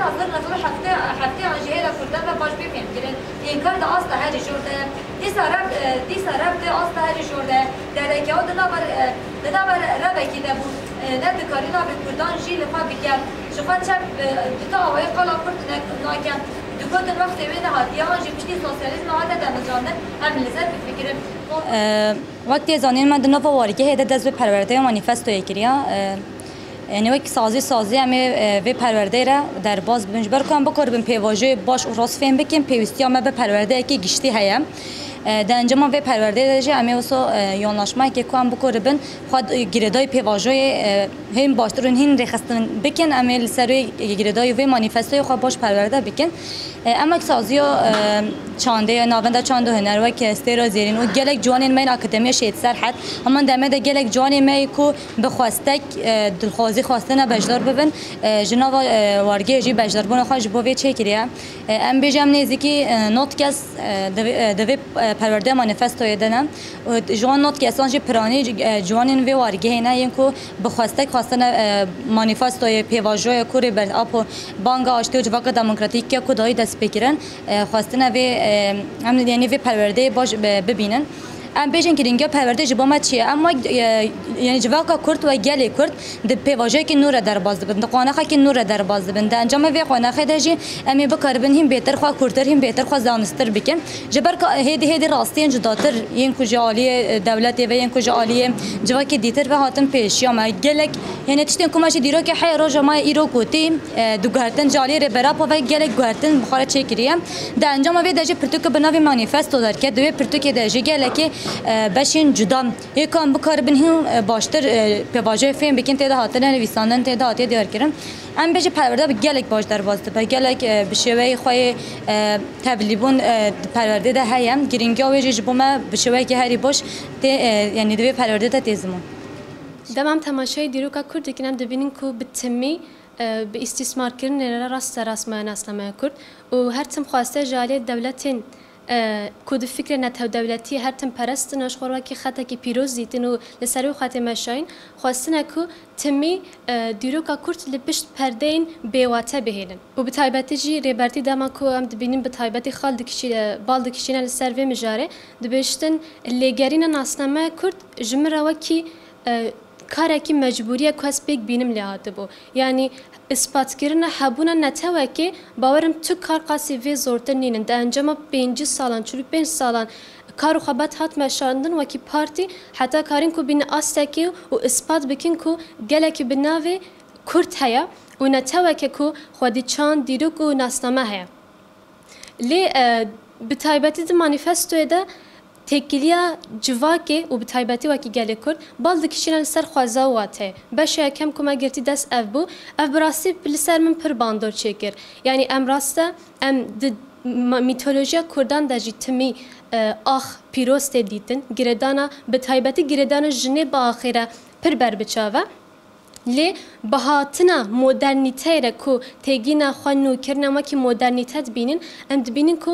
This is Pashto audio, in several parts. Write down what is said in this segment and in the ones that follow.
نظر نظر حتى عن جهة كردان باش بفهم كرن إنكار ده أصلا هذه الجودة دي سرب ده أصلا هذه الجودة ده كيا ده نبر ربع كده بو ند كارينا بكردان جيل ما بكر شوفت شب بتاعه قلا كرد ناكن دكتور الوقت بين هاتيان جبتي سوسياليزم هذا ده مجانا هم لذت بفكر وقتی زنان من دنیا وارگی هده دست به پرورده مانیفستویی کریا یعنی وقتی سازی همه به پرورده را در باز بنج برکن بکربن پیواژه باش و راست فهم بکن پیوستی هم به پرورده کی گشتی هیم در انجام به پرورده داشته همه واسه یانلاشمه که کام بکربن خود گردای پیواژه هم باشترون هین رخصتن بکن اما سری گردای و مانیفستوی خود باش پرورده بکن اما سازی چانده ناونده چانده هنر و که استرا زیرین و گلک جوانین من اکادمی شید سر حد اما دمه گلک جوانی می کو بخواستک دلخوازی خواستن بجدار ببن جناب وارگی جی بجدار بون خواهش بوی چه کریه ام بیجم نزدیکی نوت کس دوی پرورده مانیفستوی دنم و جوان نوت کسان جی پرانی جوانین وی وارگی نه این کو بخواستک خواستن مانیفستوی پیواژوی کوری بر اپو بانگ آشتی و جواک دموکراتیک که کدای دست بگیرن خواستن وی هم یعنی وی پرورده باش ببینن ام بیشتر که اینجا پرورده جبامه چیه اما یعنی جواکا کرد و گلی کرد د پیواژه که نور در باز بند قانخه که نور در باز بند انجام وی قانخه داشی امی بکاربن هم بهتر خوا کردتر هم بهتر خوا زانستر بکن جبر که هدی راستی جداتر این کجا عالی دولت و این کجا عالی جواکی دیتر و هاتم پیش یا ما گلک یعنی تشتین کماش دیرو که حی روز ما ایرو کوتی دو گهرتن جالی ر برا و گلک گهرتن بخاره چکریم د انجام وی داشی پرتوک بناوی مانیفستو در که دوی پرتوک داشی گلکی باشین جدا یکم بکاربن هم باشتر پیواژه فیلم بکن تیدا هاتن نویساندن تیدا هاتی دیار کردن ام بیش پرورده به گلک باش در بازده به گلک بشوی خوی تبلیغون پرورده ده هیم گرینگی آویج بومه بشوی که هری باش یعنی دوی پرورده ده تیزمون دمام تماشای دیروکا کردی که نم دبینیم که بتمی به استثمار کردن راست ما نسلمه کرد و هر تم خواسته جالی دولتین کود فکر نتو دولتی هر تم پرستن اشخور که خطا که پیروز دیدن و لسری خاطر مشاین خواستن که تمی دیروکا کرد لبشت پردین بیواته بهیلن و به تایبتی جی ریبرتی دما که هم دبینیم به تایبتی خال دکشی بال دکشین لسر و مجاره دبشتن لگرین ناسنامه کرد جمره وکی کاری که مجبوریه که از بیگ بینم لیاده بو یعنی اثبات کردن حبونا نتوه که باورم تو کار قاسی و زورتر نینن در انجام 5 سالان 45 سالان کار و خبات هات مشاندن و کی پارتی حتی کارین کو بین آستکی و اثبات بکن کو گله کی بناوی کرد هیا و نتوه که کو خودی چند دیروک و ناسنامه هیا لی بتایبتی د مانیفستوی ده تکیلیا جواکی و بتایبتی وکی گلی کرد بالد کشیدن سر خوازه واته باشه کم کم گرتی دست اف بو اف براستی بلسر من پر باندور چکر یعنی ام راسته ام د میتولوژیا کردان دجی تمی آخ پیروست دیدن گردانا بتایبتی گردانا جنه با آخره پر بر بچاوه لی بهاتنا مدرنیته را کو تگینا خانو کرنا ما کی مدرنیته بینن ام بینن کو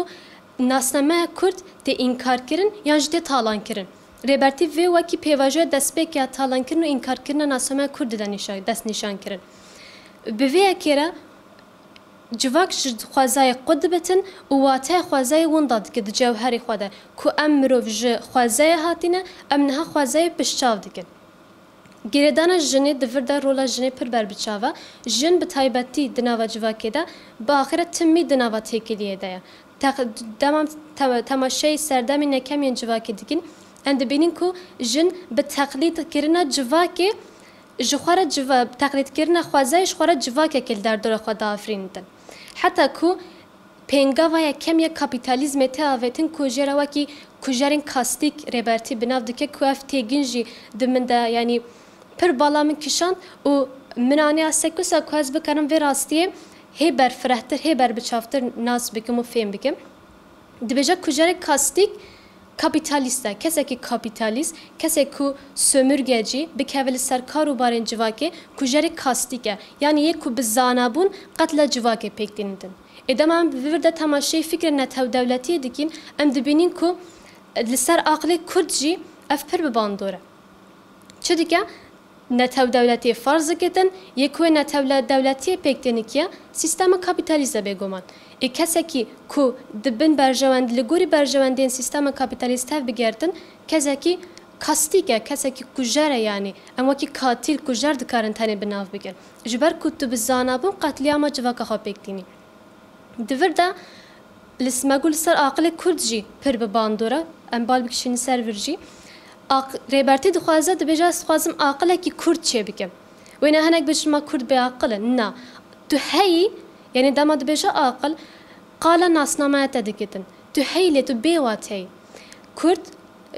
ناسنامه کرد تی انکار کردن یا جدی تالان کردن. ریبرتی وی وکی پیواژه دست به که تالان کردن و انکار کردن ناسنامه کرد دست نشان کردن. به وی اکیرا جواک خوازای قد بتن و واته خوازای ونداد که جوهری خواده کو امروز خوازای هاتینه امنها خوازای پشتاو دیگه. گردان جنی دفرده رولا جنی پر بر بچاوا جن به تایبتی دنوا جواکی ده با آخرت تمی دنوا تکیلیه ده. دامم تماشای سردمی نکمی جواکی دیگین اند بینین کو جن به تقلید کردن جواکی جوخاره جواب تقلید کردن خوازایش خواره جواکی کل در دور خود آفریندن حتی کو پێنگاوا یەکەم یەک کاپیتالیزمێ تێهاوێتن کۆژێرەوە کی کوژارین کاستیک ڕێبەرتی بناو دکە کو ئەف تێگینژی دمندا ینی پر باڵا من کشاند و منانیا سەکوسا کواز بکەرم وێ ڕاستیە هێ بەرفرەتر هێ بەربچاوتر ناس بکەم و فێم بکەم دبێژە کوژارێک کاستیک کاپیتالیسته کەسێکی کاپیتالیست کەسێک کو سۆمرگەجی بکەوێ لە سەر کار و بارێن جواکێ کوژارێک کاستیکە یعنی یەک و بزانابوون قەت لە جواکێ پێکدێنن ئێدەمان بوردە تەماشای فکر نەتەو دەولەتیە دکین ئەم دبینین کو لەسەر عاقلێ کورد جی ئەف پر بباندۆرە چ دیکە نتو دولتی فرض کردن یکوی نتو دولتی پکتنیکیا سیستم کاپیتالیسته بگومان. کسی که کو دبن برجواند لگوری برجواندین سیستم کاپیتالیسته بگردن کسی که کاستیکه کسی که کجره یعنی اما که قاتل کجر دکارن تنه بناف بگن. جبر کتب زانابون قتلیام جواک خواب پکتینی. دورده لسمگول سر عقل کرد جی پر به باندوره امبال بکشین سر ورجی. ریبرتی دخوازه دبیجاست خوازم عقله کی کرد چه بکم. و اینه هنگ بچ ما کرد به عقله نه. تو هی یعنی دام دبیجا عقل قالا ناسنامه تدکتن. تو هی لی تو بیوات هی. کرد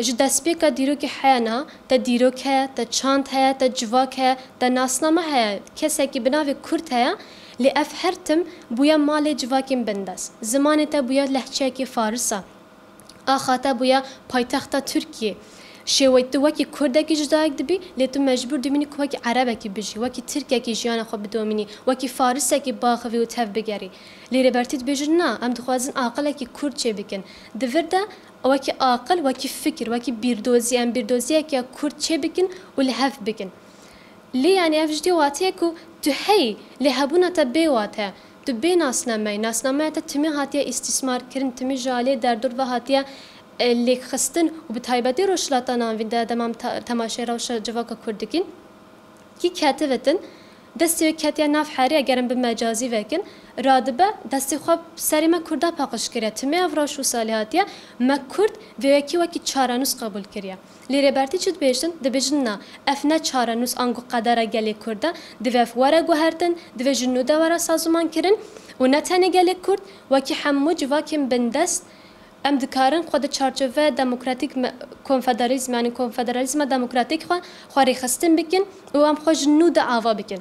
جدسپی که دیروک حیانه تا دیروک هیا تا چاند هیا تا جواک هیا تا ناسنامه هیا کسی که بناوی کرد هیا لی افهرتم بویا مال جواکیم بنداز. زمان تا بویا لحچه کی فارسا. آخاتا بویا پایتخت ترکیه. شويت وكي كردا كي جداك دبي ليتو مجبور دميني كوكي عربة كي بيجي وكي تركيا كي جيانا خو بدوميني وكي فارسة كي باخوي وتهف بجاري ليري برتيت بيجنا ام دخوازن عاقلة كي كرد شي بكن دفردا وكي عاقل وكي فكر وكي بيردوزي ام بيردوزي كي كرد شي بكن ولا هف بكن لي يعني افجدي واتيكو تهي لهبونا تبي واتها تبي ناسنامه تتمي هاتيا استثمار كرن تمي جالي دردور وهاتيا اللي خستن وبتهيبتي روشلاتنا ويدا دمام تماشي روش جواك كردكين كي كاتبتن دستي كاتيا ناف حاري اگرم بمجازي وكن رادبه دستي خواب سريما كردا پاقش كريا تمي افراش و صالحاتيا ما كرد ويكي وكي چارانوس قبول كريا ليري برتي چد بيشتن دبيجنا افنا چارانوس انگو قدره گلي كردا دوف ورا گوهرتن دو جنوده ورا سازمان کرن و نتنه گلي كرد وكي حمو جواكم بندست ام دکارن خود چارچوبه دموکراتیک کنفدرالیسم یعنی کنفدرالیسم دموکراتیک خواری خستن بکن و ام خوش نود عوا بکن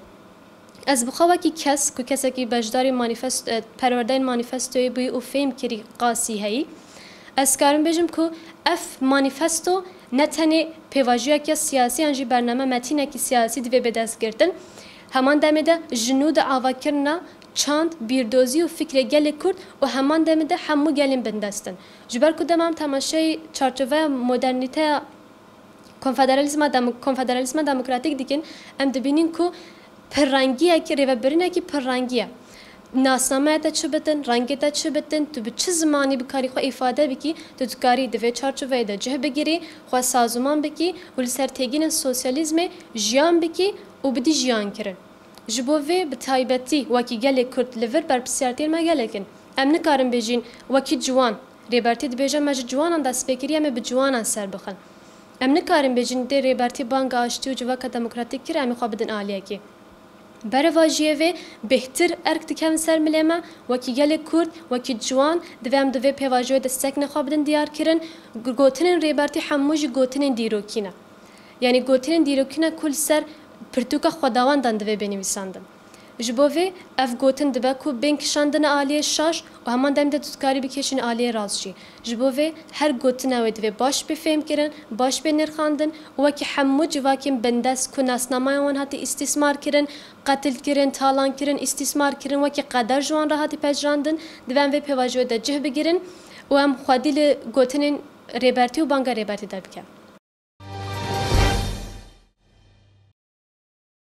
از بخوا کی کسی که بجداری مانیفست پروردین مانیفستوی بی او فیمکری قاسی هی از کارم بجم که اف مانیفستو نتنی پیواژیا کی سیاسی انجی برنامه متینه کی سیاسی دوی به دست گرتن همان دمیده جنود عوا کرنا چاند بیردوزی و فکر گل کرد و همان دمیده همو گلیم بندستن. جبر کدام هم تماشای چارچوبه مدرنیته کنفدرالیسم دموکراتیک دیگن ام دبینین کو پررنگیه کی ریوبرینه کی پررنگیه. ناسنامه تا چه بتن، رنگی تا چه بتن، تو به چه زمانی بکاری خو ifade بکی، تو کاری دوی چارچوبه دا جه بگیری، خو سازمان بکی، ولی سرتیگین سوسیالیسم جیان بکی و بدی جیان کرن. جبوه بتایبتی وکی گله کرد لیور بر بسیارتیر ما گلکن. ام نکارم بجین وکی جوان ریبرتی دبیجم مج جوانان دست بگیری ام به جوانان سر بخن. ام نکارم بجین ده ریبرتی بانگ آشتی و جواک دموکراتیک کر امی خواب بدن عالیه کی. برای واژیه و بهتر ارکت کم سر ملما وکی گله کرد وکی جوان دوام دوی پیواژوی دستک نخواب بدن دیار کرن گوتن ریبرتی حموج گوتن دیروکینه. یعنی گوتن دیروکینه کل سر پرتوکا خداوند دنده بنویسندن. جبوه اف گوتن دبا کو بینک شاندن عالیه شاش و همان دم ده تکاری بکشین عالیه رازشی. جبوه هر گوتن اوید و باش بفهم کردن، باش بنرخاندن و کی همو جواکیم بندست کو ناسنامه آن هاتی استثمار کردن، قتل کردن، تالان کردن، استثمار کردن و کی قدر جوان را هاتی پجراندن، دوام و پیواژو ده جه بگیرن و هم خودی ل گوتن ریبرتی و بانگ ریبرتی در بکن.